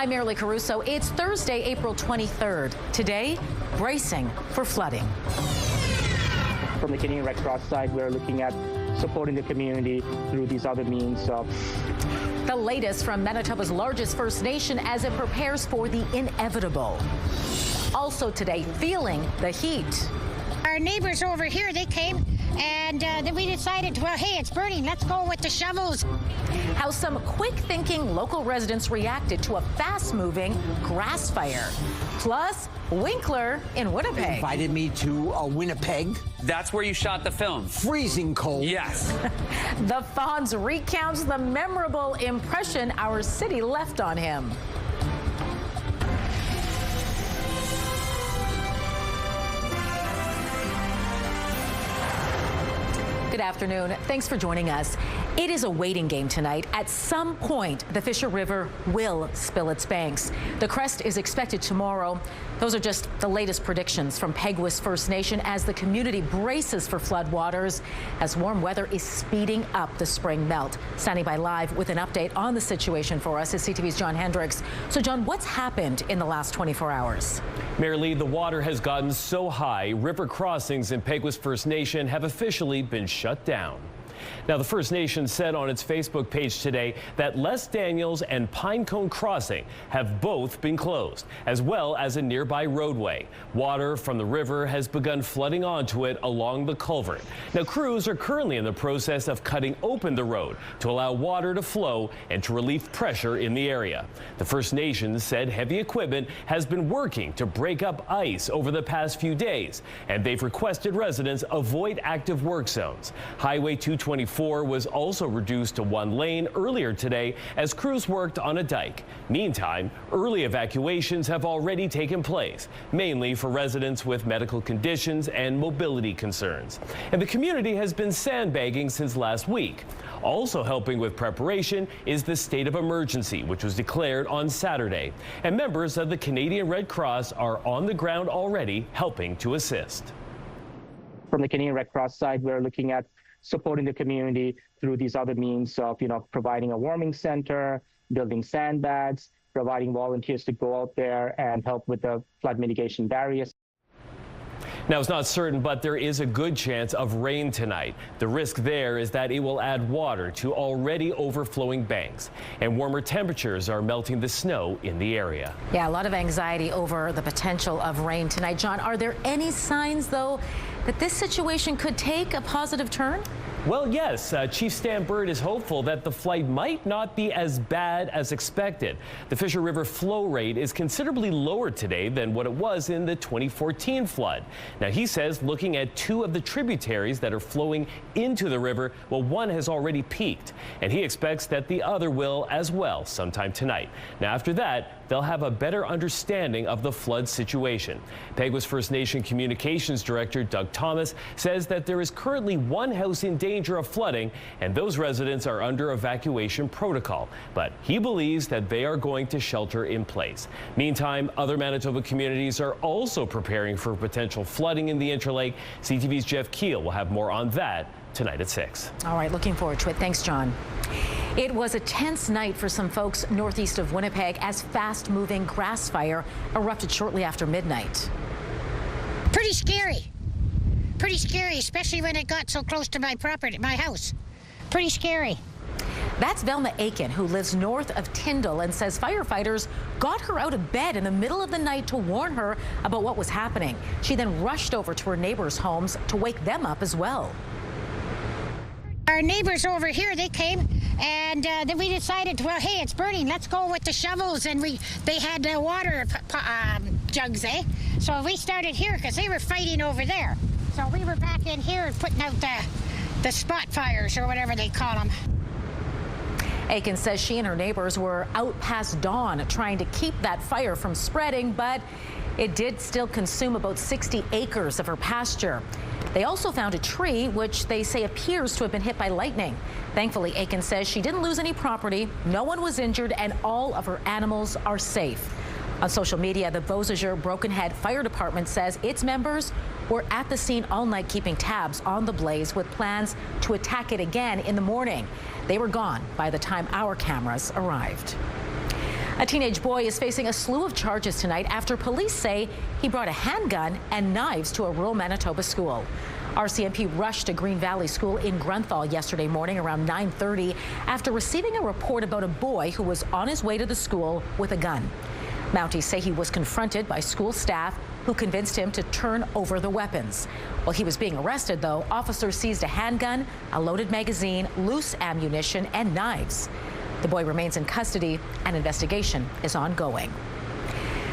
I'm Marilee Caruso. It's Thursday, April 23rd. Today, bracing for flooding. From the Canadian Red Cross side, we're looking at supporting the community through these other means. The latest from Manitoba's largest First Nation as it prepares for the inevitable. Also today, feeling the heat. Our neighbors over here, they came and then we decided, well, hey, it's burning. Let's go with the shovels. How some quick-thinking local residents reacted to a fast-moving grass fire. Plus, Winkler in Winnipeg. Invited me to Winnipeg. That's where you shot the film. Freezing cold. Yes. The Fonz recounts the memorable impression our city left on him. Good afternoon. Thanks for joining us. It is a waiting game tonight. At some point, the Fisher River will spill its banks. The crest is expected tomorrow. Those are just the latest predictions from Peguis First Nation as the community braces for floodwaters as warm weather is speeding up the spring melt. Standing by live with an update on the situation for us is CTV's John Hendricks. So, John, what's happened in the last 24 hours? Marilee, the water has gotten so high, river crossings in Peguis First Nation have officially been shut down. Now, the First Nation said on its Facebook page today that Les Daniels and Pinecone Crossing have both been closed, as well as a nearby roadway. Water from the river has begun flooding onto it along the culvert. Now, crews are currently in the process of cutting open the road to allow water to flow and to relieve pressure in the area. The First Nations said heavy equipment has been working to break up ice over the past few days, and they've requested residents avoid active work zones. Highway 224 was also reduced to one lane earlier today as crews worked on a dike. Meantime, early evacuations have already taken place, mainly for residents with medical conditions and mobility concerns. And the community has been sandbagging since last week. Also helping with preparation is the state of emergency, which was declared on Saturday. And members of the Canadian Red Cross are on the ground already helping to assist. From the Canadian Red Cross side, we're looking at supporting the community through these other means of, providing a warming center, building sandbags, providing volunteers to go out there and help with the flood mitigation barriers. Now, it's not certain, but there is a good chance of rain tonight. The risk there is that it will add water to already overflowing banks, and warmer temperatures are melting the snow in the area. Yeah, a lot of anxiety over the potential of rain tonight. John, are there any signs, though, that this situation could take a positive turn? Well, yes. Chief Stan Bird is hopeful that the flood might not be as bad as expected. The Fisher River flow rate is considerably lower today than what it was in the 2014 flood. Now, he says looking at two of the tributaries that are flowing into the river, well, one has already peaked, and he expects that the other will as well sometime tonight. Now, after that, they'll have a better understanding of the flood situation. Peguis First Nation Communications Director Doug Thomas says that there is currently one house in danger of flooding, and those residents are under evacuation protocol. But he believes that they are going to shelter in place. Meantime, other Manitoba communities are also preparing for potential flooding in the Interlake. CTV's Jeff Keel will have more on that tonight at 6. All right, looking forward to it. Thanks, John. It was a tense night for some folks northeast of Winnipeg as fast-moving grass fire erupted shortly after midnight. Pretty scary, especially when it got so close to my property, my house. Pretty scary. That's Velma Aiken, who lives north of Tyndall and says firefighters got her out of bed in the middle of the night to warn her about what was happening. She then rushed over to her neighbors' homes to wake them up as well. Our neighbors over here, they came and then we decided, well, hey, it's burning. Let's go with the shovels. And they had water jugs, eh? So we started here because they were fighting over there. So we were back in here and putting out the spot fires or whatever they call them. Aiken says she and her neighbors were out past dawn trying to keep that fire from spreading, but it did still consume about 60 acres of her pasture. They also found a tree, which they say appears to have been hit by lightning. Thankfully, Aiken says she didn't lose any property, no one was injured, and all of her animals are safe. On social media, the Beausejour Broken Head Fire Department says its members were at the scene all night keeping tabs on the blaze with plans to attack it again in the morning. They were gone by the time our cameras arrived. A teenage boy is facing a slew of charges tonight after police say he brought a handgun and knives to a rural Manitoba school. RCMP rushed to Green Valley School in Grunthal yesterday morning around 9:30 after receiving a report about a boy who was on his way to the school with a gun. Mounties say he was confronted by school staff who convinced him to turn over the weapons. While he was being arrested, though, officers seized a handgun, a loaded magazine, loose ammunition, and knives. The boy remains in custody. An investigation is ongoing.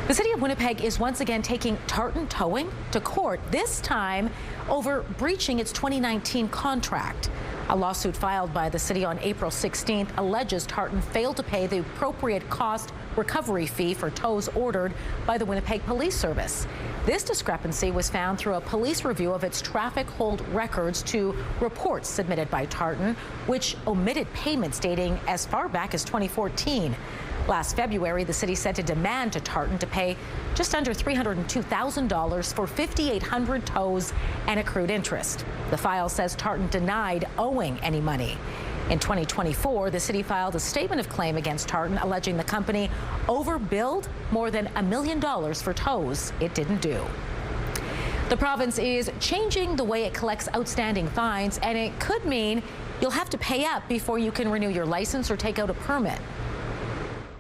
The city of Winnipeg is once again taking Tartan Towing to court, this time over breaching its 2019 contract. A lawsuit filed by the city on April 16th alleges Tartan failed to pay the appropriate cost recovery fee for tows ordered by the Winnipeg Police Service. This discrepancy was found through a police review of its traffic hold records to reports submitted by Tartan, which omitted payments dating as far back as 2014. Last February, the city sent a demand to Tartan to pay just under $302,000 for 5,800 tows and accrued interest. The file says Tartan denied owing any money. In 2024, the city filed a statement of claim against Tartan, alleging the company overbilled more than $1 million for tows it didn't do. The province is changing the way it collects outstanding fines, and it could mean you'll have to pay up before you can renew your license or take out a permit.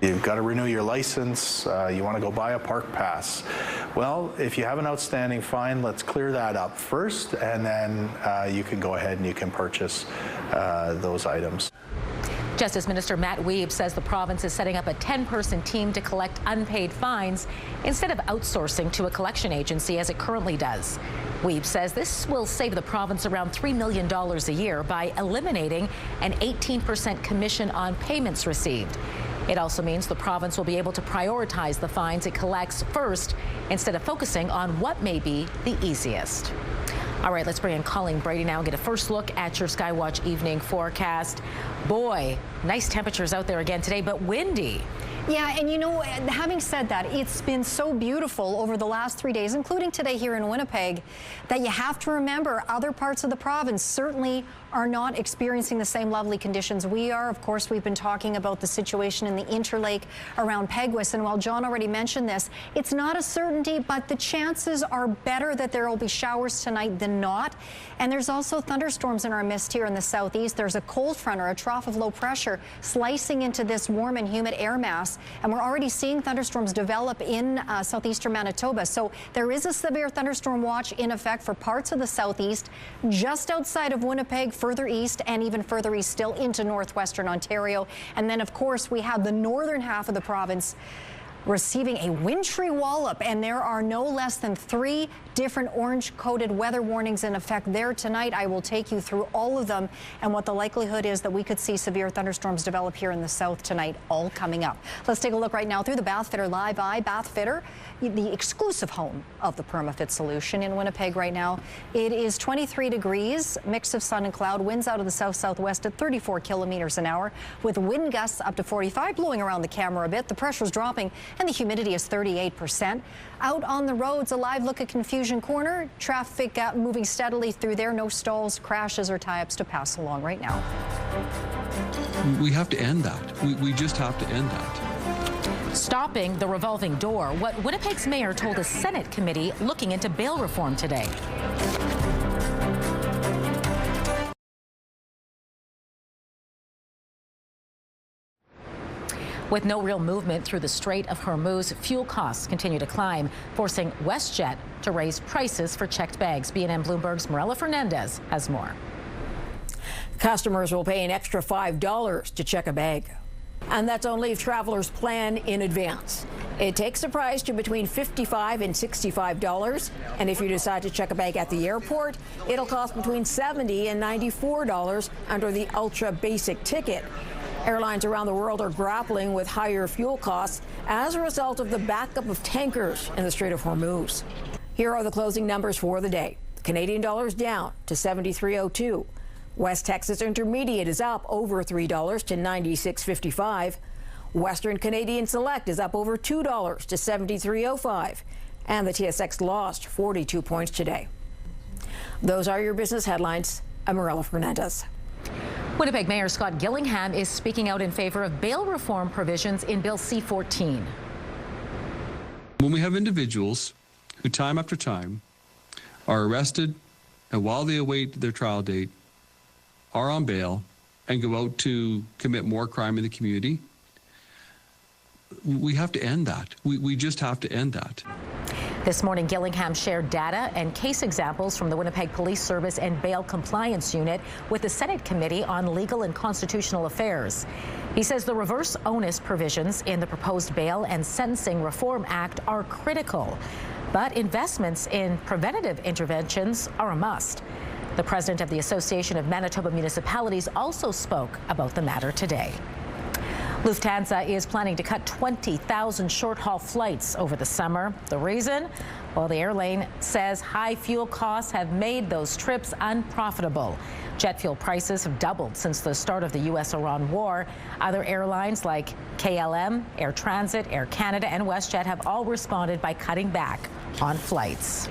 You've got to renew your license, you want to go buy a park pass. Well, if you have an outstanding fine, let's clear that up first, and then you can go ahead and you can purchase those items. Justice Minister Matt Wiebe says the province is setting up a 10-person team to collect unpaid fines instead of outsourcing to a collection agency as it currently does. Wiebe says this will save the province around $3 million a year by eliminating an 18% commission on payments received. It also means the province will be able to prioritize the fines it collects first instead of focusing on what may be the easiest. All right, let's bring in Colleen Brady now and get a first look at your Skywatch evening forecast. Boy, nice temperatures out there again today, but windy. Yeah, and you know, having said that, it's been so beautiful over the last 3 days, including today here in Winnipeg, that you have to remember other parts of the province certainly are not experiencing the same lovely conditions we are. Of course, we've been talking about the situation in the Interlake around Peguis, and while John already mentioned this, it's not a certainty, but the chances are better that there will be showers tonight than not. And there's also thunderstorms in our midst here in the southeast. There's a cold front, or a trough of low pressure, slicing into this warm and humid air mass, and we're already seeing thunderstorms develop in southeastern Manitoba. So there is a severe thunderstorm watch in effect for parts of the southeast, just outside of Winnipeg, further east, and even further east still into northwestern Ontario. And then, of course, we have the northern half of the province receiving a wintry wallop, and there are no less than 3 different orange-coated weather warnings in effect there tonight. I will take you through all of them and what the likelihood is that we could see severe thunderstorms develop here in the south tonight, all coming up. Let's take a look right now through the Bathfitter Live Eye. Bathfitter, the exclusive home of the PermaFit solution in Winnipeg right now. It is 23 degrees, mix of sun and cloud, winds out of the south-southwest at 34 kilometers an hour, with wind gusts up to 45, blowing around the camera a bit. The pressure's dropping and the humidity is 38%. Out on the roads, a live look at Confusion Corner. Traffic moving steadily through there. No stalls, crashes, or tie-ups to pass along right now. We have to end that. We just have to end that. Stopping the revolving door, what Winnipeg's mayor told a Senate committee looking into bail reform today. With no real movement through the Strait of Hormuz, fuel costs continue to climb, forcing WestJet to raise prices for checked bags. BNN Bloomberg's Marella Fernandez has more. Customers will pay an extra $5 to check a bag. And that's only if travelers plan in advance. It takes the price to between $55 and $65. And if you decide to check a bag at the airport, it'll cost between $70 and $94 under the ultra basic ticket. Airlines around the world are grappling with higher fuel costs as a result of the backup of tankers in the Strait of Hormuz. Here are the closing numbers for the day. The Canadian dollar is down to 73.02. West Texas Intermediate is up over $3 to 96.55. Western Canadian Select is up over $2 to 73.05. And the TSX lost 42 points today. Those are your business headlines. I'm Marella Fernandez. Winnipeg Mayor Scott Gillingham is speaking out in favor of bail reform provisions in Bill C-14. When we have individuals who time after time are arrested and while they await their trial date are on bail and go out to commit more crime in the community, we have to end that. We just have to end that. This morning, Gillingham shared data and case examples from the Winnipeg Police Service and Bail Compliance Unit with the Senate Committee on Legal and Constitutional Affairs. He says the reverse onus provisions in the proposed Bail and Sentencing Reform Act are critical, but investments in preventative interventions are a must. The president of the Association of Manitoba Municipalities also spoke about the matter today. Lufthansa is planning to cut 20,000 short-haul flights over the summer. The reason? Well, the airline says high fuel costs have made those trips unprofitable. Jet fuel prices have doubled since the start of the U.S.-Iran war. Other airlines like KLM, Air Transit, Air Canada, and WestJet have all responded by cutting back on flights.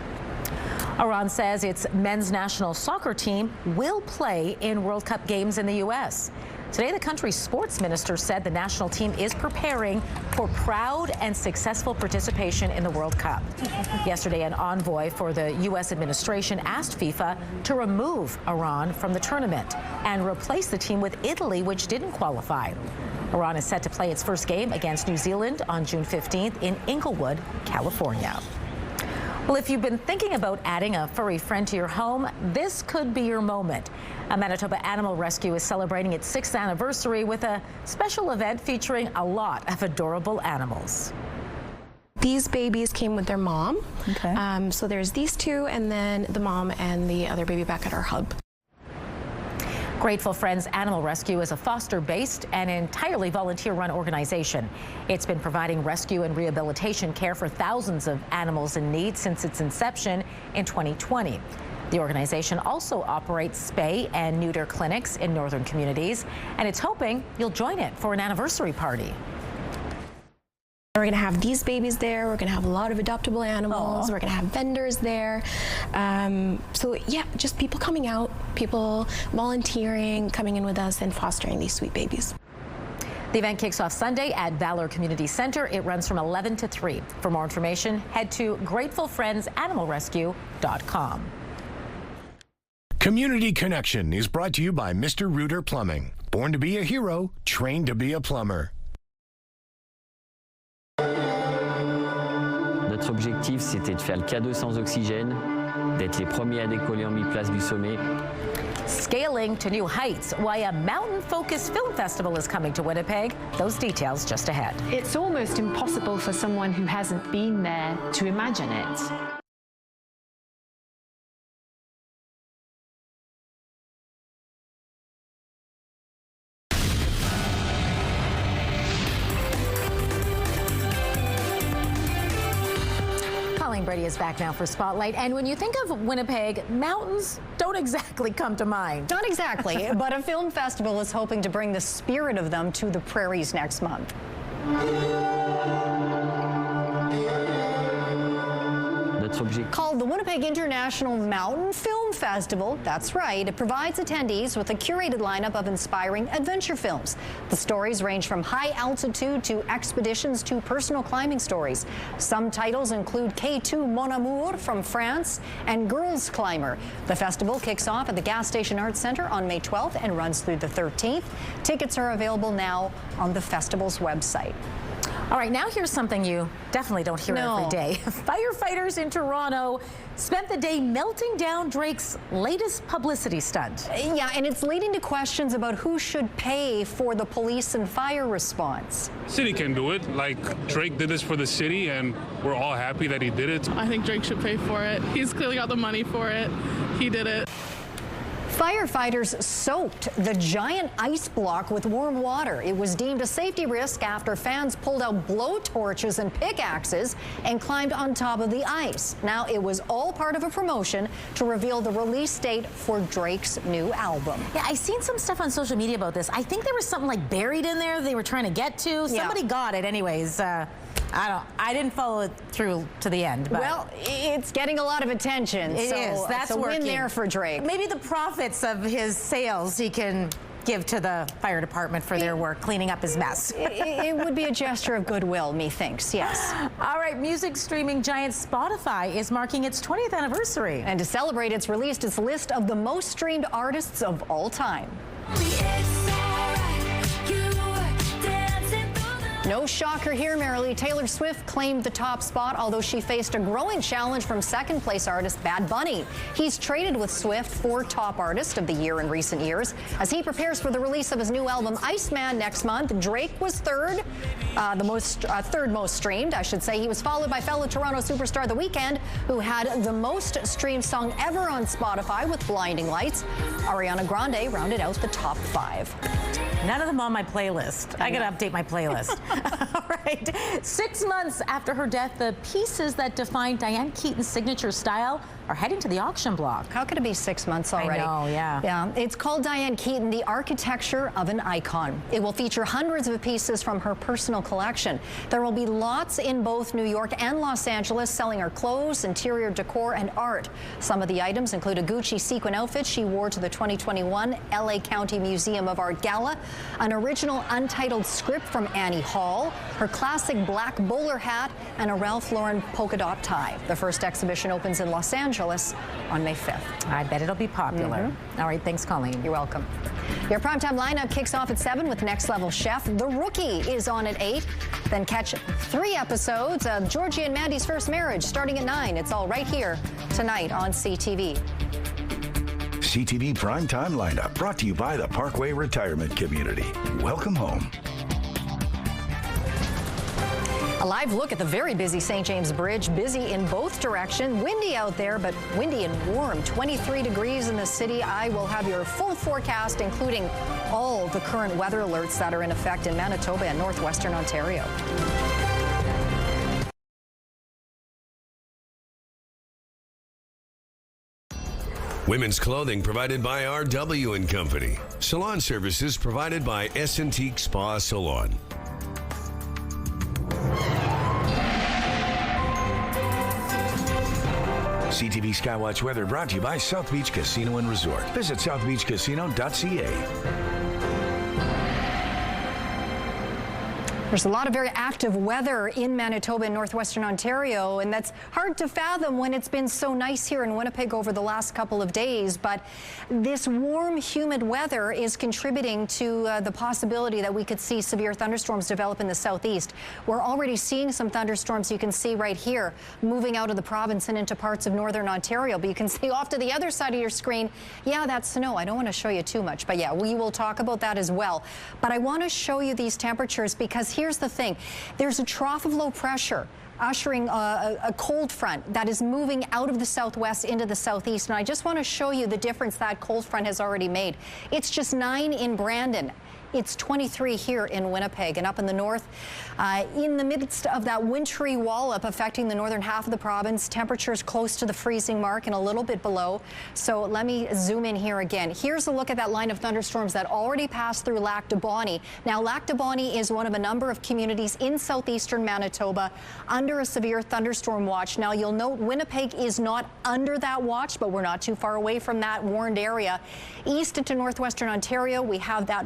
Iran says its men's national soccer team will play in World Cup games in the U.S. Today, the country's sports minister said the national team is preparing for proud and successful participation in the World Cup. Yesterday, an envoy for the U.S. administration asked FIFA to remove Iran from the tournament and replace the team with Italy, which didn't qualify. Iran is set to play its first game against New Zealand on June 15th in Inglewood, California. Well, if you've been thinking about adding a furry friend to your home, this could be your moment. A Manitoba Animal Rescue is celebrating its 6th anniversary with a special event featuring a lot of adorable animals. These babies came with their mom. Okay. So there's these two, and then the mom and the other baby back at our hub. Grateful Friends Animal Rescue is a foster-based and entirely volunteer-run organization. It's been providing rescue and rehabilitation care for thousands of animals in need since its inception in 2020. The organization also operates spay and neuter clinics in northern communities, and it's hoping you'll join it for an anniversary party. We're going to have these babies there. We're going to have a lot of adoptable animals. Aww. We're going to have vendors there. So yeah, just people coming out, people volunteering, coming in with us and fostering these sweet babies. The event kicks off Sunday at Valor Community Center. It runs from 11 to 3. For more information, head to gratefulfriendsanimalrescue.com. Community Connection is brought to you by Mr. Reuter Plumbing. Born to be a hero, trained to be a plumber. Notre objectif, c'était de faire le K2 sans oxygène, d'être les premiers à décoller en mi-place du sommet. Scaling to new heights, why a mountain-focused film festival is coming to Winnipeg. Those details just ahead. It's almost impossible for someone who hasn't been there to imagine it. Brady is back now for Spotlight. And when you think of Winnipeg, mountains don't exactly come to mind. Not exactly, but a film festival is hoping to bring the spirit of them to the prairies next month. Called the Winnipeg International Mountain Film Festival. That's right. It provides attendees with a curated lineup of inspiring adventure films. The stories range from high altitude to expeditions to personal climbing stories. Some titles include K2 Mon Amour from France and Girls Climber. The festival kicks off at the Gas Station Arts Center on May 12th and runs through the 13th. Tickets are available now on the festival's website. All right, now here's something you definitely don't hear every day. Firefighters in Toronto spent the day melting down Drake's latest publicity stunt. Yeah, and it's leading to questions about who should pay for the police and fire response. City can do it. Like, Drake did this for the city, and we're all happy that he did it. I think Drake should pay for it. He's clearly got the money for it. He did it. Firefighters soaked the giant ice block with warm water. It was deemed a safety risk after fans pulled out blowtorches and pickaxes and climbed on top of the ice. Now, it was all part of a promotion to reveal the release date for Drake's new album. Yeah, I've seen some stuff on social media about this. I think there was something like buried in there they were trying to get to. Somebody got it anyways. I didn't follow it through to the end. But well, it's getting a lot of attention. It is. That's a working. win there for Drake. Maybe the profits of his sales he can give to the fire department for their work cleaning up his mess. It would be a gesture of goodwill, methinks, yes. All right, music streaming giant Spotify is marking its 20th anniversary. And to celebrate, it's released its list of the most streamed artists of all time. No shocker here, Marilee. Taylor Swift claimed the top spot, although she faced a growing challenge from second-place artist Bad Bunny. He's traded with Swift for Top Artist of the Year in recent years. As he prepares for the release of his new album, Iceman, next month, Drake was third most streamed, I should say. He was followed by fellow Toronto superstar The Weeknd, who had the most streamed song ever on Spotify with Blinding Lights. Ariana Grande rounded out the top 5. None of them on my playlist. I gotta update my playlist. All right. 6 months after her death, the pieces that define Diane Keaton's signature style are heading to the auction block. How could it be 6 months already? I know, yeah. Yeah, it's called Diane Keaton, the architecture of an icon. It will feature hundreds of pieces from her personal collection. There will be lots in both New York and Los Angeles selling her clothes, interior decor, and art. Some of the items include a Gucci sequin outfit she wore to the 2021 LA County Museum of Art Gala, an original untitled script from Annie Hall, her classic black bowler hat, and a Ralph Lauren polka dot tie. The first exhibition opens in Los Angeles on May 5th. I bet it'll be popular. All right, thanks, Colleen. You're welcome. Your primetime lineup kicks off at 7 with Next Level Chef. The Rookie is on at 8. Then catch 3 episodes of Georgie and Mandy's First Marriage starting at 9. It's all right here tonight on CTV. CTV Primetime Lineup brought to you by the Parkway Retirement Community. Welcome home. A live look at the very busy St. James Bridge. Busy in both directions. Windy out there, but windy and warm. 23 degrees in the city. I will have your full forecast, including all the current weather alerts that are in effect in Manitoba and northwestern Ontario. Women's clothing provided by RW & Company. Salon services provided by S&T Spa Salon. CTV Skywatch weather brought to you by South Beach Casino and Resort. Visit southbeachcasino.ca. There's a lot of very active weather in Manitoba and northwestern Ontario, and that's hard to fathom when it's been so nice here in Winnipeg over the last couple of days. But this warm, humid weather is contributing to the possibility that we could see severe thunderstorms develop in the southeast. We're already seeing some thunderstorms you can see right here moving out of the province and into parts of northern Ontario. But you can see off to the other side of your screen, yeah, that's snow. I don't want to show you too much, but yeah, we will talk about that as well. But I want to show you these temperatures because here's the thing. There's a trough of low pressure ushering a cold front that is moving out of the southwest into the southeast. And I just want to show you the difference that cold front has already made. It's just 9 in Brandon. It's 23 here in Winnipeg, and up in the north, in the midst of that wintry wallop affecting the northern half of the province, temperatures close to the freezing mark and a little bit below. So let me zoom in here again. Here's a look at that line of thunderstorms that already passed through Lac du Bonnet. Now, Lac du Bonnet is one of a number of communities in southeastern Manitoba under a severe thunderstorm watch. Now, you'll note Winnipeg is not under that watch, but we're not too far away from that warned area. East into northwestern Ontario, we have that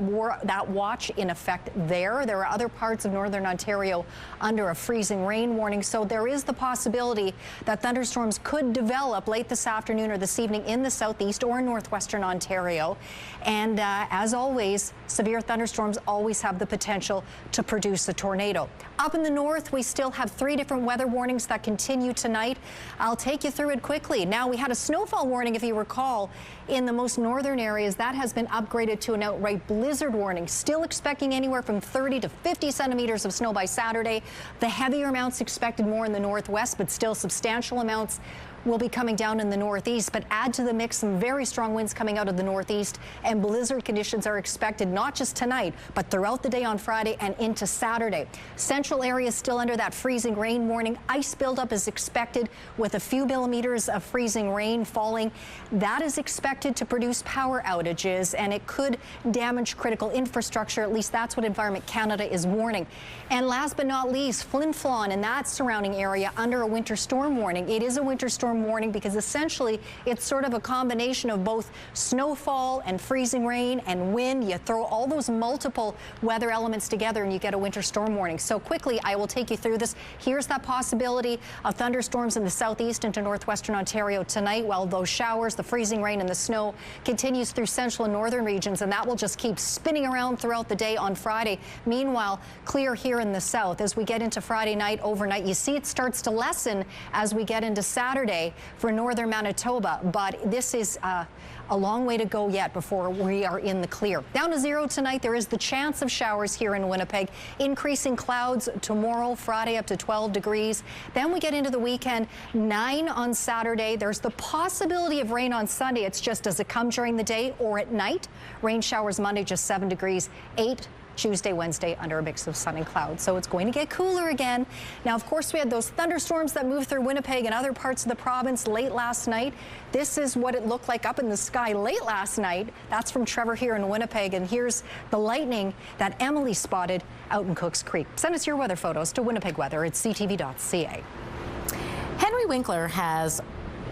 watch in effect there. There are other parts of northern Ontario under a freezing rain warning, so there is the possibility that thunderstorms could develop late this afternoon or this evening in the southeast or northwestern Ontario. And as always, severe thunderstorms always have the potential to produce a tornado. Up in the north, we still have 3 different weather warnings that continue tonight. I'll take you through it quickly. Now, we had a snowfall warning, if you recall, in the most northern areas. That has been upgraded to an outright blizzard warning. Still expecting anywhere from 30 to 50 centimeters of snow by Saturday. The heavier amounts expected more in the northwest, but still substantial amounts will be coming down in the northeast. But add to the mix some very strong winds coming out of the northeast, and blizzard conditions are expected not just tonight, but throughout the day on Friday and into Saturday. Central areas still under that freezing rain warning. Ice buildup is expected with a few millimeters of freezing rain falling. That is expected to produce power outages, and it could damage critical infrastructure. At least that's what Environment Canada is warning. And last but not least, Flin Flon and that surrounding area under a winter storm warning. It is a winter storm thunderstorm warning because essentially it's sort of a combination of both snowfall and freezing rain and wind. You throw all those multiple weather elements together and you get a winter storm warning. So quickly, I will take you through this. Here's that possibility of thunderstorms in the southeast into northwestern Ontario tonight, while those showers, the freezing rain and the snow continues through central and northern regions, and that will just keep spinning around throughout the day on Friday. Meanwhile, clear here in the south. As we get into Friday night, overnight, you see it starts to lessen as we get into Saturday for northern Manitoba, but this is a long way to go yet before we are in the clear. Down to 0 tonight. There is the chance of showers here in Winnipeg. Increasing clouds tomorrow, Friday up to 12 degrees. Then we get into the weekend, 9 on Saturday. There's the possibility of rain on Sunday. It's just does it come during the day or at night? Rain showers Monday, just 7 degrees, 8 Tuesday, Wednesday under a mix of sun and clouds. So it's going to get cooler again. Now, of course, we had those thunderstorms that moved through Winnipeg and other parts of the province late last night. This is what it looked like up in the sky late last night. That's from Trevor here in Winnipeg. And here's the lightning that Emily spotted out in Cooks Creek. Send us your weather photos to Winnipeg Weather at ctv.ca. Henry Winkler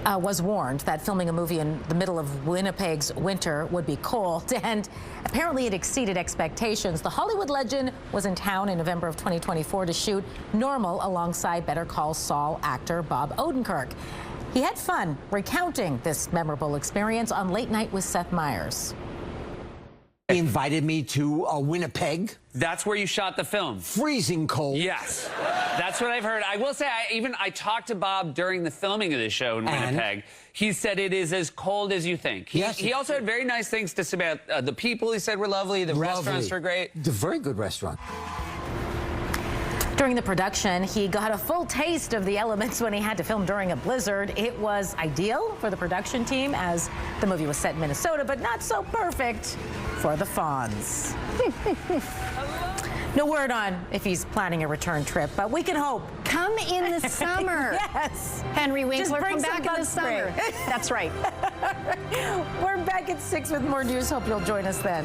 was warned that filming a movie in the middle of Winnipeg's winter would be cold, and apparently it exceeded expectations. The Hollywood legend was in town in November of 2024 to shoot Normal alongside Better Call Saul actor Bob Odenkirk. He had fun recounting this memorable experience on Late Night with Seth Meyers. He invited me to Winnipeg. That's where you shot the film. Freezing cold. Yes, that's what I've heard. I will say, I talked to Bob during the filming of this show in Winnipeg. He said it is as cold as you think. Yes. He also had very nice things to say about the people. He said were lovely. The restaurants were great. The very good restaurant. During the production, he got a full taste of the elements when he had to film during a blizzard. It was ideal for the production team as the movie was set in Minnesota, but not so perfect for the Fonz. No word on if he's planning a return trip, but we can hope. Come in the summer. Yes. Henry Winkler, Just come back in the summer. That's right. We're back at 6 with more news. Hope you'll join us then.